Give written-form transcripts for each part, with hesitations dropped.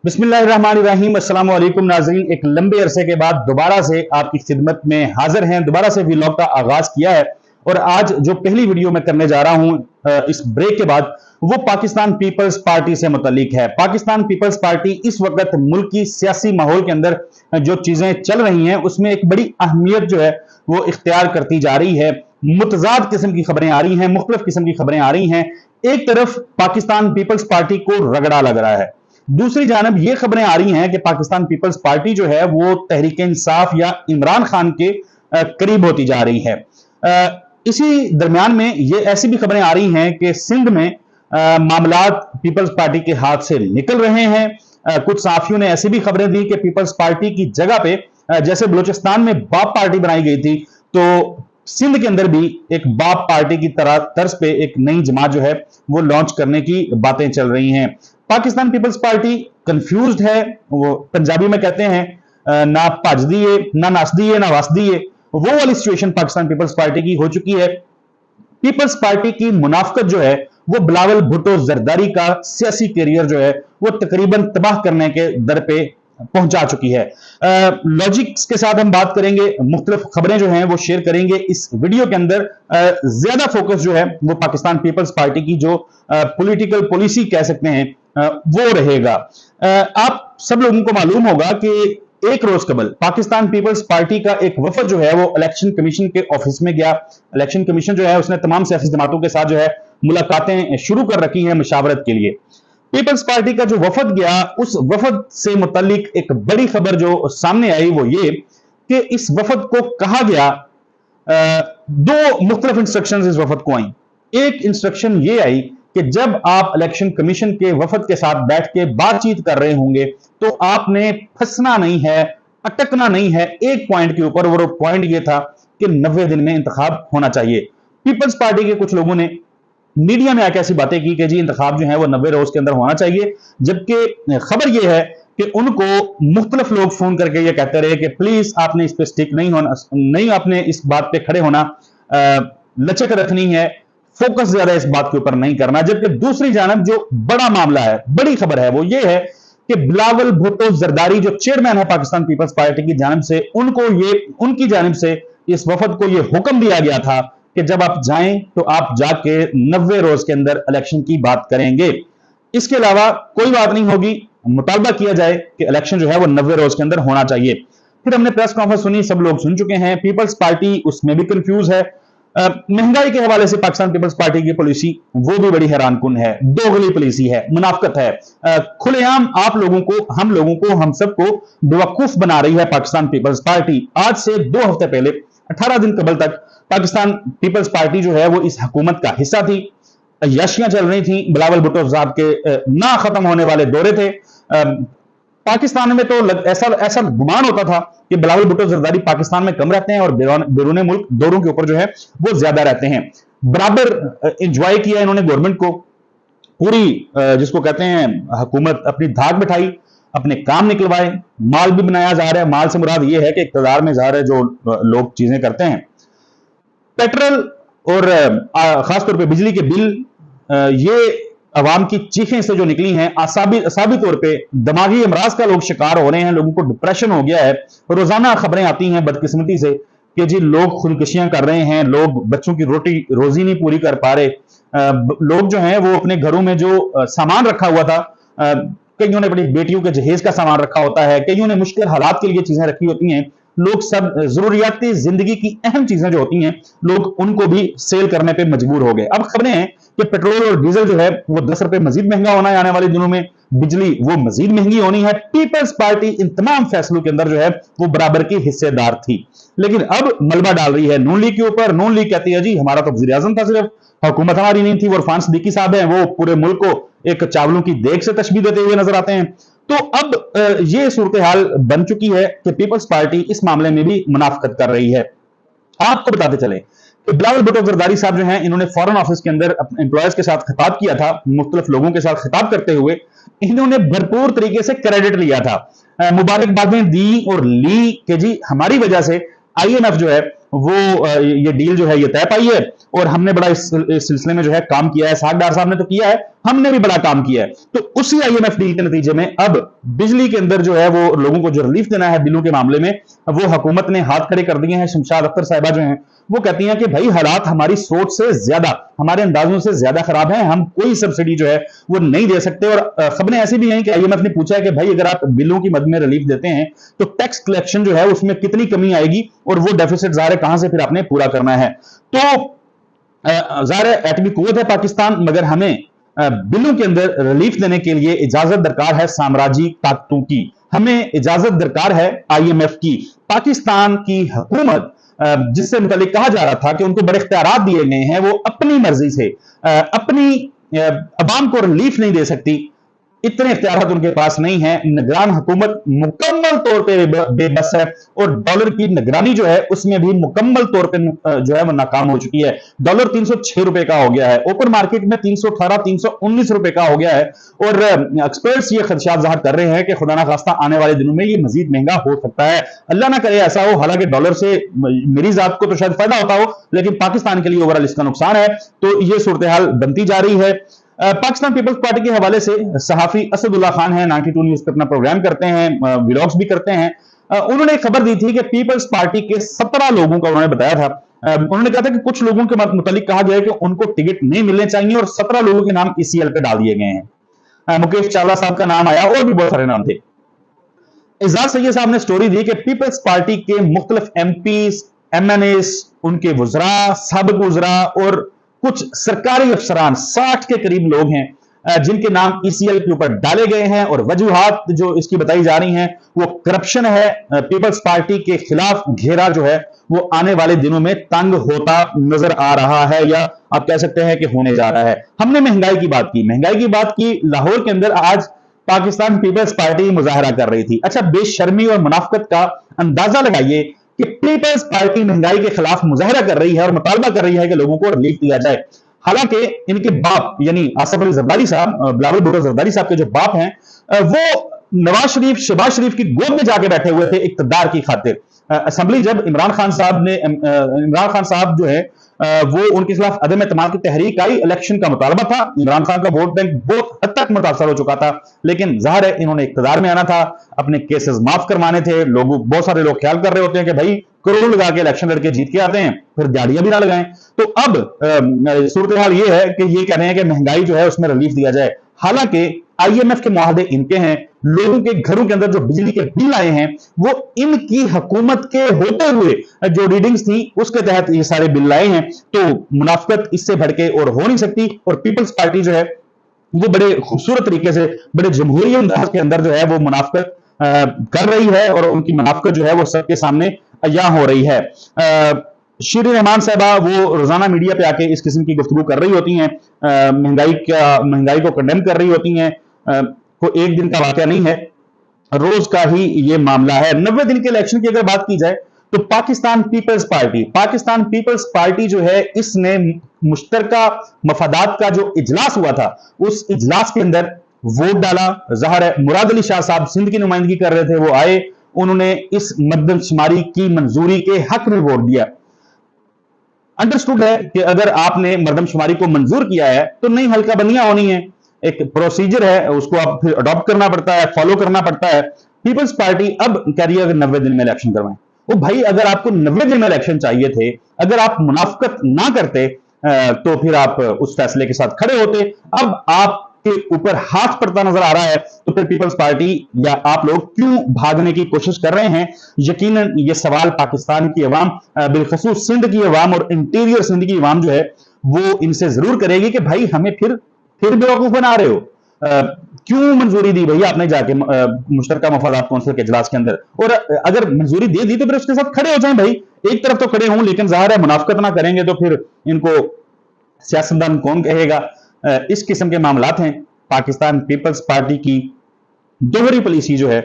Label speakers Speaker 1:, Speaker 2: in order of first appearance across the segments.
Speaker 1: बिस्मिल्लाहिर्रहमानिर्रहीम। अस्सलाम वालेकुम नाज़रीन, एक लंबे अरसे के बाद दोबारा से आपकी खिदमत में हाजिर हैं। दोबारा से व्लॉग का आगाज किया है और आज जो पहली वीडियो मैं करने जा रहा हूं इस ब्रेक के बाद, वो पाकिस्तान पीपल्स पार्टी से मुतालिक है। पाकिस्तान पीपल्स पार्टी इस वक्त मुल्क की सियासी माहौल के अंदर जो चीजें चल रही हैं उसमें एक बड़ी अहमियत जो है वो इख्तियार करती जा रही है। मुतजाद किस्म की खबरें आ रही हैं, मुख्तलिफ किस्म की खबरें आ रही हैं। एक तरफ पाकिस्तान पीपल्स पार्टी को रगड़ा लग रहा है, दूसरी जानब ये खबरें आ रही हैं कि पाकिस्तान पीपल्स पार्टी जो है वो तहरीक इंसाफ या इमरान खान के करीब होती जा रही है। इसी दरमियान में ये ऐसी भी खबरें आ रही हैं कि सिंध में मामलात पीपल्स पार्टी के हाथ से निकल रहे हैं। कुछ सहाफियों ने ऐसी भी खबरें दी कि पीपल्स पार्टी की जगह पे जैसे बलूचिस्तान में बाप पार्टी बनाई गई थी, तो सिंध के अंदर भी एक बाप पार्टी की तरह तर्ज पे एक नई जमात जो है वो लॉन्च करने की बातें चल रही हैं। पाकिस्तान पीपल्स पार्टी कंफ्यूज्ड है। वो पंजाबी में कहते हैं ना भज दिए, ना नस दिए, ना वस दिए। वो वाली सिचुएशन पाकिस्तान पीपल्स पार्टी की हो चुकी है। पीपल्स पार्टी की मुनाफकत जो है वो बिलावल भुट्टो जरदारी का सियासी करियर जो है वो तकरीबन तबाह करने के दर पे पहुंचा चुकी है। लॉजिक्स के साथ हम बात करेंगे, मुख्तलिफ खबरें जो हैं वो शेयर करेंगे इस वीडियो के अंदर। ज्यादा फोकस जो है वो पाकिस्तान पीपल्स पार्टी की जो पॉलिटिकल पॉलिसी कह सकते हैं वो रहेगा। आप सब लोगों को मालूम होगा कि एक रोज कबल पाकिस्तान पीपल्स पार्टी का एक वफद जो है वो इलेक्शन कमीशन के ऑफिस में गया। इलेक्शन कमीशन जो है उसने तमाम सियासी जमातों के साथ जो है मुलाकातें शुरू कर रखी हैं मशावरत के लिए। पीपल्स पार्टी का जो वफद गया, उस वफद से मुतालिक एक बड़ी खबर जो सामने आई वो ये कि इस वफद को कहा गया, दो मुख्तलिफ इंस्ट्रक्शंस इस वफद को आई। एक इंस्ट्रक्शन ये आई कि जब आप इलेक्शन कमीशन के वफद के साथ बैठ के बातचीत कर रहे होंगे तो आपने फंसना नहीं है, अटकना नहीं है एक पॉइंट के ऊपर। वो पॉइंट ये था कि 90 दिन में इंतखाब होना चाहिए। पीपल्स पार्टी के कुछ लोगों ने मीडिया में आके ऐसी बातें की कि जी इंतखाब जो है वो 90 रोज के अंदर होना चाहिए, जबकि खबर ये है कि उनको मुख्तलिफ लोग फोन करके ये कहते रहे कि प्लीज आपने इस पे स्टिक नहीं होना, नहीं आपने इस बात पे खड़े होना, लचक रखनी है, फोकस ज्यादा इस बात के ऊपर नहीं करना। जबकि दूसरी जानब जो बड़ा मामला है, बड़ी खबर है, वो ये है कि बिलावल भुट्टो जरदारी जो चेयरमैन है पाकिस्तान पीपल्स पार्टी की जानब से, उनकी जानब से इस वफद को यह हुक्म दिया गया था कि जब आप जाएं तो आप जाके 90 रोज के अंदर इलेक्शन की बात करेंगे। इसके अलावा कोई बात नहीं होगी, मुतालबा किया जाए कि इलेक्शन जो है वो 90 रोज के अंदर होना चाहिए। फिर हमने प्रेस कॉन्फ्रेंस सुनी, सब लोग सुन चुके हैं। पीपल्स पार्टी उसमें भी कंफ्यूज है। महंगाई के हवाले से पाकिस्तान पीपल्स पार्टी की पॉलिसी वो भी बड़ी हैरानकुन है, दोगली पॉलिसी है, मुनाफकत है। खुलेआम आप लोगों को, हम लोगों को, हम सबको बेवकूफ बना रही है पाकिस्तान पीपल्स पार्टी। आज से 2 हफ्ते पहले 18 दिन कबल तक पाकिस्तान पीपल्स पार्टी जो है वो इस हुकूमत का हिस्सा थी। अय्याशियां चल रही थी, बिलावल भुट्टो साहब के ना खत्म होने वाले दौरे थे। पाकिस्तान में तो ऐसा गुमान होता था कि बिलावल भुट्टो जरदारी पाकिस्तान में कम रहते हैं और बैरून मुल्क दौरों के ऊपर जो है वो ज्यादा रहते हैं। बराबर एंजॉय किया इन्होंने गवर्नमेंट को, पूरी जिसको कहते हैं हुकूमत अपनी धाक बिठाई, अपने काम निकलवाए, माल भी बनाया जा रहा है। माल से मुराद ये है कि इक़्तिदार में जा रहे जो लोग चीजें करते हैं। पेट्रोल और खासतौर पर बिजली के बिल, ये अवाम की चीखें से जो निकली हैं, असाबी तौर पे दिमागी अमराज का लोग शिकार हो रहे हैं, लोगों को डिप्रेशन हो गया है। रोजाना खबरें आती हैं बदकिस्मती से कि जी लोग खुदकुशियां कर रहे हैं, लोग बच्चों की रोजी नहीं पूरी कर पा रहे। लोग जो हैं वो अपने घरों में जो सामान रखा हुआ था, कईयों ने अपनी बेटियों के जहेज का सामान रखा होता है, कईयों ने मुश्किल हालात के लिए चीजें रखी होती हैं। लोग सब जरूरियाती जिंदगी की अहम चीजें जो होती हैं, लोग उनको भी सेल करने पे मजबूर हो गए। अब खबरें हैं कि पेट्रोल और डीजल जो है वो 10 रुपए मजीद महंगा होना है आने वाले दिनों में, बिजली वो मजीद महंगी होनी है। पीपल्स पार्टी इन तमाम फैसलों के अंदर जो है वो बराबर की हिस्सेदार थी, लेकिन अब मलबा डाल रही है नून लीग के ऊपर। नून लीग कहती है जी हमारा तो वज़ीर आज़म था, सिर्फ हुकूमत हमारी नहीं थी। वो इरफान सिद्दीकी साहब हैं, वो पूरे मुल्क को एक चावलों की देग से तशबीह देते हुए नजर आते हैं। तो अब ये सूरत हाल बन चुकी है कि पीपल्स पार्टी इस मामले में भी मुनाफकत कर रही है। आपको बताते चले कि बिलावल भुट्टो जरदारी साहब जो हैं, इन्होंने फॉरेन ऑफिस के अंदर अपने एम्प्लॉयज के साथ खिताब किया था। मुख्तलिफ लोगों के साथ खिताब करते हुए इन्होंने भरपूर तरीके से क्रेडिट लिया था, मुबारकबादें दी और ली कि जी हमारी वजह से IMF जो है वो ये डील जो है ये तय पाई है और हमने बड़ा इस सिलसिले में जो है काम किया है। साग डार साहब ने तो किया है, हमने भी बड़ा काम किया है। तो उसी IMF डील के नतीजे में अब बिजली के अंदर जो है वो लोगों को जो रिलीफ देना है बिलों के मामले में, वो हुकूमत ने हाथ खड़े कर दिए हैं। शमशाद अख्तर साहिबा जो हैं वो कहती हैं कि भाई हालात हमारी सोच से ज्यादा, हमारे अंदाजों से ज्यादा खराब है, हम कोई सब्सिडी जो है वो नहीं दे सकते। और खबरें ऐसी भी हैं कि IMF ने पूछा है कि भाई अगर आप बिलों की मद में रिलीफ देते हैं तो टैक्स कलेक्शन जो है उसमें कितनी कमी आएगी और वो डेफिसिट ज़ाहिर है कहां से फिर आपने पूरा करना है। तो ज़ाहिर है एटमी कुव्वत है पाकिस्तान, मगर हमें बिलों के अंदर रिलीफ देने के लिए इजाजत दरकार है साम्राज्यी ताकतों की, हमें इजाजत दरकार है IMF की। पाकिस्तान की हुकूमत जिससे मुतालिक कहा जा रहा था कि उनको बड़े इख्तियारात दिए गए हैं, वो अपनी मर्जी से अपनी अवाम को रिलीफ नहीं दे सकती, इतने इख्तियारात उनके पास नहीं है। निगरान हुकूमत मुकम्मल तौर पे बेबस है और डॉलर की निगरानी जो है उसमें भी मुकम्मल तौर पे जो है वो नाकाम हो चुकी है। डॉलर 306 रुपए का हो गया है, ओपन मार्केट में 318 319 रुपए का हो गया है। और एक्सपर्ट्स ये खदशात जाहिर कर रहे हैं कि खुदा ना खास्ता आने वाले दिनों में ये मजीद महंगा हो सकता है। अल्लाह ना करे ऐसा हो, हालांकि डॉलर से मेरी जात को तो शायद फायदा होता हो, लेकिन पाकिस्तान के लिए ओवरऑल इसका नुकसान है। तो ये सूरत हाल बनती जा रही है। पाकिस्तान पीपल्स पार्टी के हवाले से सहाफी असदुल्ला खान है, 92 न्यूज पे अपना प्रोग्राम करते हैं, व्लॉग्स भी करते हैं। उन्होंने एक खबर दी थी कि पीपल्स पार्टी के 17 लोगों का उन्होंने बताया था, उन्होंने कहा था कि कुछ लोगों के मुतालिक कहा गया है कि उनको टिकट नहीं मिलने चाहिए और 17 लोगों के नाम ECL पे डाल दिए गए हैं। मुकेश चावला साहब का नाम आया और भी बहुत सारे नाम थे। एजाज सैयद साहब ने स्टोरी दी कि पीपल्स पार्टी के मुख्तलिफ MPs, MNAs, उनके वुजरा, साबिक वुजरा और कुछ सरकारी अफसरान 60 के करीब लोग हैं जिनके नाम ECL के ऊपर डाले गए हैं। और वजूहात जो इसकी बताई जा रही हैं वो करप्शन है। पीपल्स पार्टी के खिलाफ घेरा जो है वो आने वाले दिनों में तंग होता नजर आ रहा है, या आप कह सकते हैं कि होने जा रहा है। हमने महंगाई की बात की, महंगाई की बात की। लाहौर के अंदर आज पाकिस्तान पीपल्स पार्टी मुजाहरा कर रही थी। अच्छा, बेशर्मी और मुनाफिकत का अंदाजा लगाइए कि पीपल्स पार्टी महंगाई के खिलाफ मुजाहरा कर रही है और मुतालबा कर रही है कि लोगों को रिलीफ दिया जाए। हालांकि इनके बाप यानी आसिफ अली जरदारी साहब, बिलावल भुट्टो जरदारी साहब के जो बाप हैं, वो नवाज शरीफ, शहबाज शरीफ की गोद में जाके बैठे हुए थे इक्तदार की खातिर। असेंबली जब इमरान खान साहब जो है वो उनके खिलाफ अदम एतमाद की तहरीक आई, इलेक्शन का मुतालबा था, इमरान खान का वोट बैंक बहुत हद तक मुतासर हो चुका था, लेकिन जाहिर है इन्होंने इक्तदार में आना था, अपने केसेस माफ करवाने थे। बहुत सारे लोग ख्याल कर रहे होते हैं कि भाई करोड़ लगा के इलेक्शन लड़के जीत के आते हैं, फिर गाड़ियां भी ना लगाएं। तो अब सूरत हाल ये है कि ये कह रहे हैं कि महंगाई जो है उसमें रिलीफ दिया जाए। हालांकि IMF के मुआहदे इनके हैं, लोगों के घरों के अंदर जो बिजली के बिल आए हैं वो इनकी हुकूमत के होते हुए जो रीडिंग्स थी उसके तहत ये सारे बिल आए हैं। तो मुनाफिकत इससे भड़के और हो नहीं सकती। और पीपल्स पार्टी जो है वो बड़े खूबसूरत तरीके से, बड़े जमहूरी अंदाज के अंदर जो है वो मुनाफिकत कर रही है और उनकी मुनाफिकत जो है वो सबके सामने अया हो रही है। शीरी रहमान साहबा वो रोजाना मीडिया पे आके इस किस्म की गुफ्तगू कर रही होती हैं, महंगाई को कंडेम कर रही होती हैं। को एक दिन का वाकया नहीं है, रोज का ही ये मामला है। 90 दिन के इलेक्शन की अगर बात की जाए तो पाकिस्तान पीपल्स पार्टी जो है इसने मुश्तरका मफादात का जो इजलास हुआ था उस इजलास के अंदर वोट डाला। जाहिर है मुराद अली शाह साहब सिंध की नुमाइंदगी कर रहे थे, वो आए, उन्होंने इस मर्दमशुमारी की मंजूरी के हक में वोट दिया। अंडरस्टूड है कि अगर आपने मर्दमशुमारी को मंजूर किया है तो नई हल्काबंदियां होनी है, एक प्रोसीजर है, उसको आप फिर अडॉप्ट करना पड़ता है, फॉलो करना पड़ता है। पीपल्स पार्टी अब कह रही है अगर 90 दिन में इलेक्शन करवाएं। वो भाई अगर आपको 90 दिन में इलेक्शन चाहिए थे, अगर आप मुनाफिकत ना करते तो फिर आप उस फैसले के साथ खड़े होते। अब आपके ऊपर हाथ पड़ता नजर आ रहा है तो फिर पीपल्स पार्टी या आप लोग क्यों भागने की कोशिश कर रहे हैं? यकीनन ये सवाल पाकिस्तान की अवाम, बिलखसूस सिंध की अवाम और इंटीरियर सिंध की अवाम जो है वो इनसे जरूर करेगी कि भाई हमें फिर बेवकूफ बना रहे हो, क्यों मंजूरी दी भैया आपने जाके मुश्तरका मफादात कौंसिल के इजलास के अंदर? और अगर मंजूरी दे दी तो फिर उसके साथ खड़े हो जाएं भाई, एक तरफ तो खड़े हों, लेकिन जाहिर है मुनाफिकत ना करेंगे तो फिर इनको सियासतदान कौन कहेगा? इस किस्म के मामलात हैं। पाकिस्तान पीपल्स पार्टी की दोहरी पॉलिसी जो है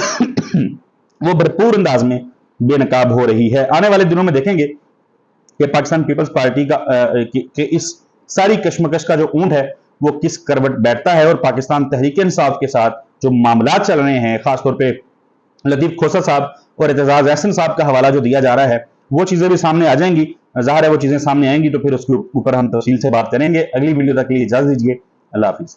Speaker 1: वो भरपूर अंदाज में बेनकाब हो रही है। आने वाले दिनों में देखेंगे कि पाकिस्तान पीपल्स पार्टी के इस सारी कश्मकश का जो ऊंट है वो किस करवट बैठता है, और पाकिस्तान तहरीक इंसाफ के साथ जो मामला चल रहे हैं, खासतौर पे लतीफ खोसर साहब और एतजाज एहसन साहब का हवाला जो दिया जा रहा है, वो चीजें भी सामने आ जाएंगी। जाहिर है वो चीजें सामने आएंगी तो फिर उसके ऊपर हम तफसील से बात करेंगे। अगली वीडियो तक के लिए इजाजत दीजिए। اللہ حافظ.